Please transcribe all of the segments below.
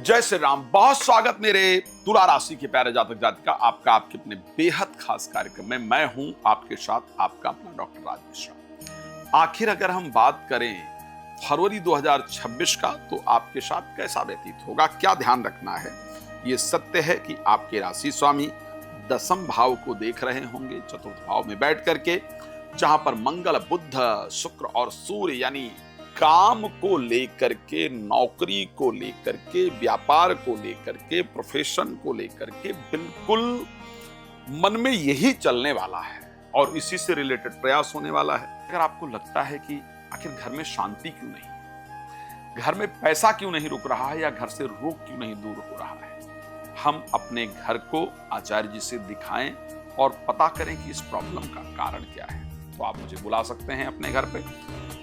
जय श्री राम। बहुत स्वागत मेरे तुला राशि के प्यारे जातक जातिका आपका आपके अपने बेहद खास कार्यक्रम में। मैं हूं आपके साथ आपका अपना डॉक्टर राज मिश्रा। आखिर अगर हम बात करें फरवरी 2026 का, तो आपके साथ कैसा व्यतीत होगा, क्या ध्यान रखना है। ये सत्य है कि आपके राशि स्वामी दसम भाव को देख रहे होंगे, चतुर्थ भाव में बैठ करके, जहां पर मंगल, बुध, शुक्र और सूर्य यानी काम को लेकर के, नौकरी को लेकर के, व्यापार को लेकर के, प्रोफेशन को लेकर के बिल्कुल मन में यही चलने वाला है और इसी से रिलेटेड प्रयास होने वाला है। अगर आपको लगता है कि आखिर घर में शांति क्यों नहीं, घर में पैसा क्यों नहीं रुक रहा है, या घर से रोग क्यों नहीं दूर हो रहा है, हम अपने घर को आचार्य जी से दिखाएं और पता करें कि इस प्रॉब्लम का कारण क्या है। तो आप मुझे बुला सकते हैं अपने घर पे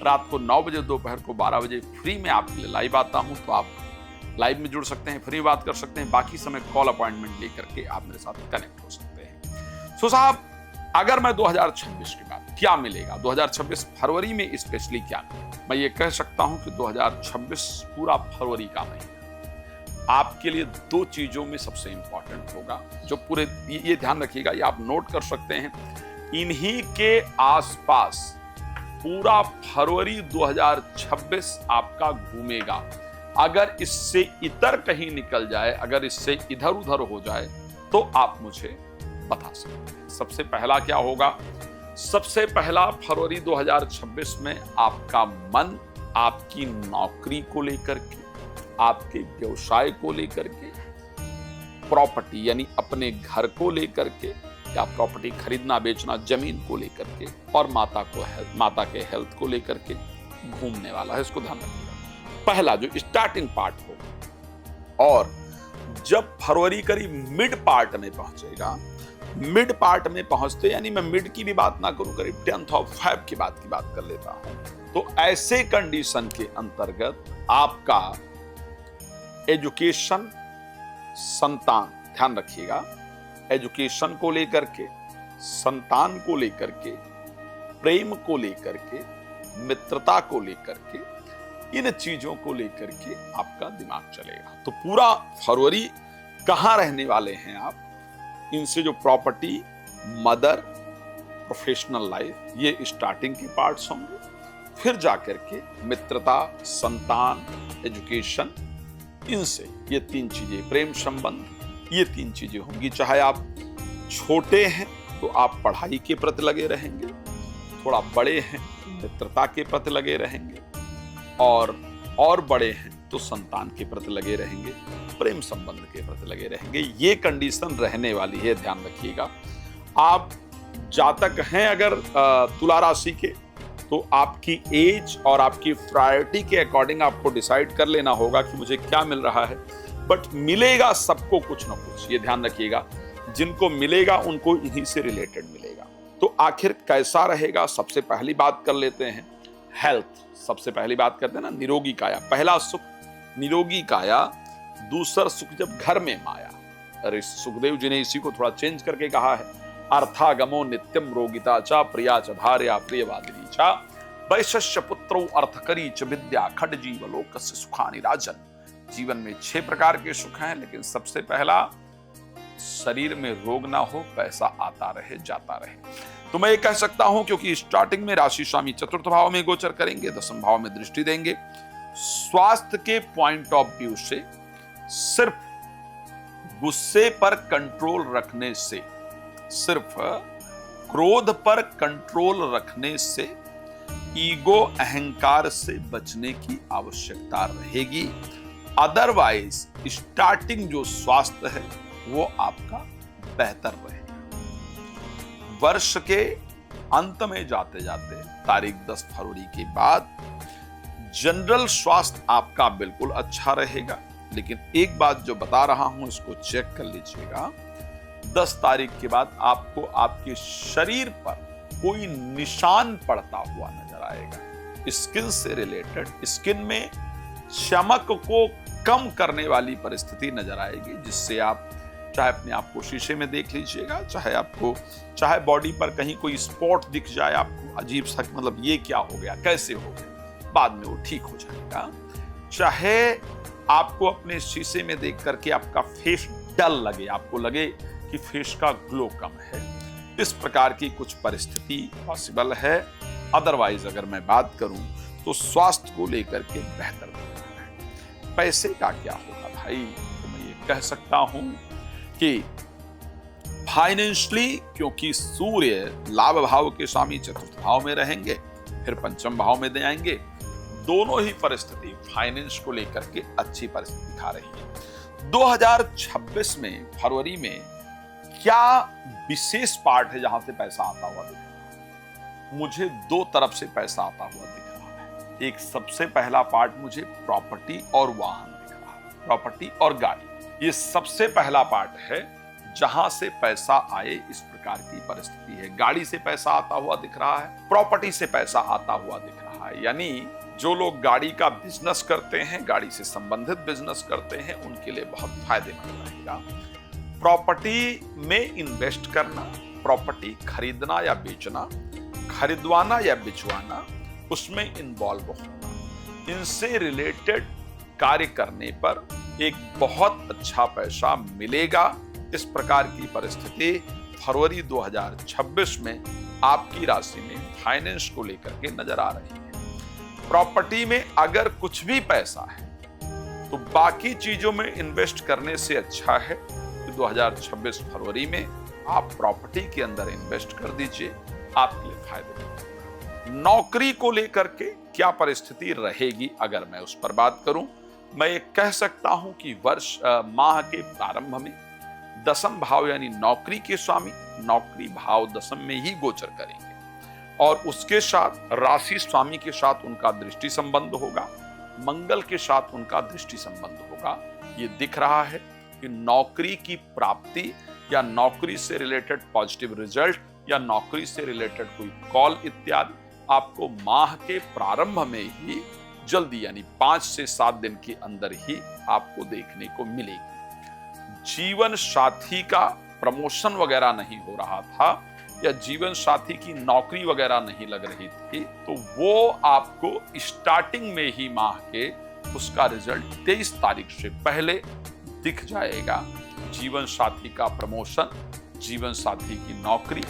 रात को 9 बजे, दोपहर को 12 बजे फ्री में आपके लिए लाइव आता हूं। तो आप लाइव में जुड़ सकते हैं, फ्री बात कर सकते हैं। बाकी समय कॉल अपॉइंटमेंट लेकर के आप मेरे साथ कनेक्ट हो सकते हैं। सो साहब, अगर मैं 2026 की बात, क्या मिलेगा 2026 फरवरी में स्पेशली क्या मिलेगा, मैं ये कह सकता हूं कि 2026 पूरा फरवरी का महीना आपके लिए दो चीजों में सबसे इंपॉर्टेंट होगा, जो पूरे ये ध्यान रखिएगा, ये आप नोट कर सकते हैं। इन्हीं के आसपास पूरा फरवरी 2026 आपका घूमेगा। अगर इससे इतर कहीं निकल जाए, अगर इससे इधर उधर हो जाए, तो आप मुझे बता सकते हैं। सबसे पहला क्या होगा, सबसे पहला फरवरी 2026 में आपका मन आपकी नौकरी को लेकर के, आपके व्यवसाय को लेकर के, प्रॉपर्टी यानी अपने घर को लेकर के, या प्रॉपर्टी खरीदना बेचना, जमीन को लेकर के, और माता के हेल्थ को लेकर के घूमने वाला है। इसको ध्यान रखिएगा, पहला जो स्टार्टिंग पार्ट होगा। और जब फरवरी करीब मिड पार्ट में पहुंचेगा, मिड पार्ट में पहुंचते यानी मैं मिड की भी बात ना करूं, करीब 10th ऑफ फेब की बात कर लेता हूं, तो ऐसे कंडीशन के अंतर्गत आपका एजुकेशन, संतान, ध्यान रखिएगा, एजुकेशन को लेकर के, संतान को लेकर के, प्रेम को लेकर के, मित्रता को लेकर के, इन चीजों को लेकर के आपका दिमाग चलेगा। तो पूरा फरवरी कहां रहने वाले हैं आप, इनसे जो प्रॉपर्टी, मदर, प्रोफेशनल लाइफ, ये स्टार्टिंग के पार्ट्स होंगे। फिर जाकर के मित्रता, संतान, एजुकेशन, इनसे ये तीन चीजें, प्रेम संबंध, ये तीन चीजें होंगी। चाहे आप छोटे हैं तो आप पढ़ाई के प्रति लगे रहेंगे, थोड़ा बड़े हैं मित्रता के प्रति लगे रहेंगे, और बड़े हैं तो संतान के प्रति लगे रहेंगे, प्रेम संबंध के प्रति लगे रहेंगे। ये कंडीशन रहने वाली है, ध्यान रखिएगा। आप जातक हैं अगर तुला राशि के, तो आपकी एज और आपकी प्रायोरिटी के अकॉर्डिंग आपको डिसाइड कर लेना होगा कि मुझे क्या मिल रहा है। बट मिलेगा सबको कुछ ना कुछ, ये ध्यान रखिएगा। जिनको मिलेगा उनको इन्हीं से रिलेटेड मिलेगा। तो आखिर कैसा रहेगा, सबसे पहली बात कर लेते हैं हेल्थ। सबसे पहली बात करते हैं ना, निरोगी काया। पहला सुख निरोगी काया, दूसरा सुख जब घर में माया। अरे सुखदेव जी ने इसी को थोड़ा चेंज करके कहा है, अर्थागमो नित्यम रोगिता चा प्रिया च भार्या प्रियवादिनी चा वैश्य पुत्रो अर्थकरी च विद्या खड जीवलोकस्य सुखानि राजन। जीवन में 6 प्रकार के सुख हैं, लेकिन सबसे पहला शरीर में रोग ना हो, पैसा आता रहे जाता रहे। तो मैं ये कह सकता हूं, क्योंकि स्टार्टिंग में राशि स्वामी चतुर्थ भाव में गोचर करेंगे, दसम भाव में दृष्टि देंगे। स्वास्थ्य के पॉइंट ऑफ व्यू से सिर्फ गुस्से पर कंट्रोल रखने से, सिर्फ क्रोध पर कंट्रोल रखने से, ईगो अहंकार से बचने की आवश्यकता रहेगी। अदरवाइज स्टार्टिंग जो स्वास्थ्य है वो आपका बेहतर रहेगा। वर्ष के अंत में जाते जाते तारीख 10 फरवरी के बाद जनरल स्वास्थ्य आपका बिल्कुल अच्छा रहेगा। लेकिन एक बात जो बता रहा हूं, इसको चेक कर लीजिएगा, 10 तारीख के बाद आपको आपके शरीर पर कोई निशान पड़ता हुआ नजर आएगा। स्किन से रिलेटेड, स्किन में चमक को कम करने वाली परिस्थिति नजर आएगी, जिससे आप चाहे अपने आप को शीशे में देख लीजिएगा, चाहे बॉडी पर कहीं कोई स्पॉट दिख जाए आपको अजीब सा, मतलब ये क्या हो गया, कैसे हो गया, बाद में वो ठीक हो जाएगा। चाहे आपको अपने शीशे में देख करके आपका फेस डल लगे, आपको लगे कि फेस का ग्लो कम है, इस प्रकार की कुछ परिस्थिति पॉसिबल है। अदरवाइज अगर मैं बात करूं तो स्वास्थ्य को लेकर के बेहतर होता है। पैसे का क्या होगा भाई, तो मैं ये कह सकता हूं कि फाइनेंशियली, क्योंकि सूर्य लाभ भाव के स्वामी चतुर्थ भाव में रहेंगे, फिर पंचम भाव में दे आएंगे, दोनों ही परिस्थिति फाइनेंस को लेकर के अच्छी परिस्थिति दिखा रही है। 2026 में फरवरी में क्या विशेष पार्ट है जहां से पैसा आता हुआ दिख रहा है? मुझे दो तरफ से पैसा आता हुआ दिख रहा है। एक सबसे पहला पार्ट मुझे प्रॉपर्टी और वाहन दिख रहा है, प्रॉपर्टी और गाड़ी। ये सबसे पहला पार्ट है जहां से पैसा आए, इस प्रकार की परिस्थिति है। गाड़ी से पैसा आता हुआ दिख रहा है, प्रॉपर्टी से पैसा आता हुआ दिख रहा है। यानी जो लोग गाड़ी का बिजनेस करते हैं, गाड़ी से संबंधित बिजनेस करते हैं, उनके लिए बहुत फायदेमंद रहेगा। प्रॉपर्टी में इन्वेस्ट करना, प्रॉपर्टी खरीदना या बेचना, खरीदवाना या बिचवाना, उसमें इन्वॉल्व होना, इनसे रिलेटेड कार्य करने पर एक बहुत अच्छा पैसा मिलेगा। इस प्रकार की परिस्थिति फरवरी 2026 में आपकी राशि में फाइनेंस को लेकर के नजर आ रही है। प्रॉपर्टी में अगर कुछ भी पैसा है तो बाकी चीजों में इन्वेस्ट करने से अच्छा है कि 2026 फरवरी में आप प्रॉपर्टी के अंदर इन्वेस्ट कर दीजिए, आपके लिए फायदेमंद। नौकरी को लेकर के क्या परिस्थिति रहेगी, अगर मैं उस पर बात करूं, मैं ये कह सकता हूं कि माह के प्रारंभ में दसम भाव यानी नौकरी के स्वामी नौकरी भाव दसम में ही गोचर करेंगे और उसके साथ राशि स्वामी के साथ उनका दृष्टि संबंध होगा, मंगल के साथ उनका दृष्टि संबंध होगा। ये दिख रहा है कि नौकरी की प्राप्ति या नौकरी से रिलेटेड पॉजिटिव रिजल्ट या नौकरी से रिलेटेड कोई कॉल इत्यादि आपको माह के प्रारंभ में ही जल्दी यानी 5 से 7 दिन के अंदर ही आपको देखने को मिलेगी। जीवन साथी का प्रमोशन वगैरह नहीं हो रहा था या जीवन साथी की नौकरी वगैरह नहीं लग रही थी, तो वो आपको स्टार्टिंग में ही माह के उसका रिजल्ट 23 तारीख से पहले दिख जाएगा। जीवन साथी का प्रमोशन, जीवन साथी की नौकरी,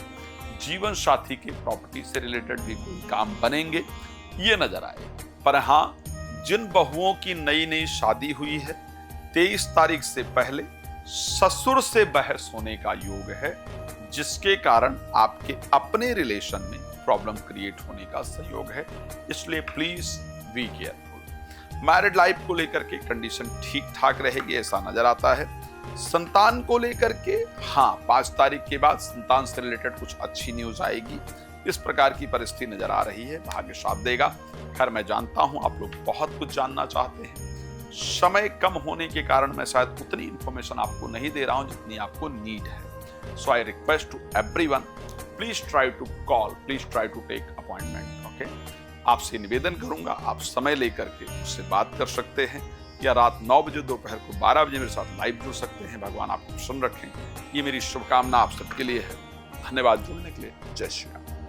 जीवन साथी के प्रॉपर्टी से रिलेटेड भी कोई काम बनेंगे, ये नजर आएगा। पर हाँ, जिन बहुओं की नई नई शादी हुई है, 23 तारीख से पहले ससुर से बहस होने का योग है, जिसके कारण आपके अपने रिलेशन में प्रॉब्लम क्रिएट होने का संयोग है। इसलिए please be careful. Married life को लेकर के कंडीशन ठीक ठाक रहेगी ऐसा नजर आता है। संतान को लेकर के हाँ, 5 तारीख के बाद संतान से रिलेटेड कुछ अच्छी न्यूज आएगी, इस प्रकार की परिस्थिति नजर आ रही है। भाग्य साथ देगा। खैर, मैं जानता हूं आप लोग बहुत कुछ जानना चाहते हैं, समय कम होने के कारण मैं शायद उतनी इंफॉर्मेशन आपको नहीं दे रहा हूं जितनी आपको नीड है। So I request to everyone, please try to call, please try to take appointment. Okay, आपसे निवेदन करूंगा, आप समय लेकर के उससे बात कर सकते हैं या रात 9 बजे दोपहर को 12 बजे मेरे साथ लाइव जुड़ सकते हैं। भगवान आपको प्रसन्न रखें, ये मेरी शुभकामना आप सबके लिए है। धन्यवाद जुड़ने के लिए। जय श्री राम।